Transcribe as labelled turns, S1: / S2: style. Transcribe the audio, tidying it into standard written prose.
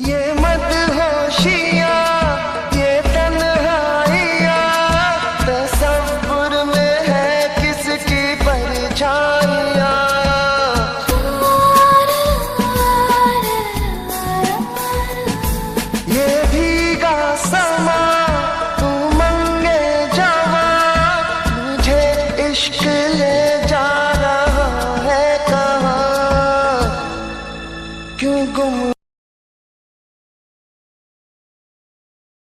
S1: ये मदहोशियाँ, ये तन्हाइयाँ, तसव्वुर में है किसकी परछाइयाँ। ये भी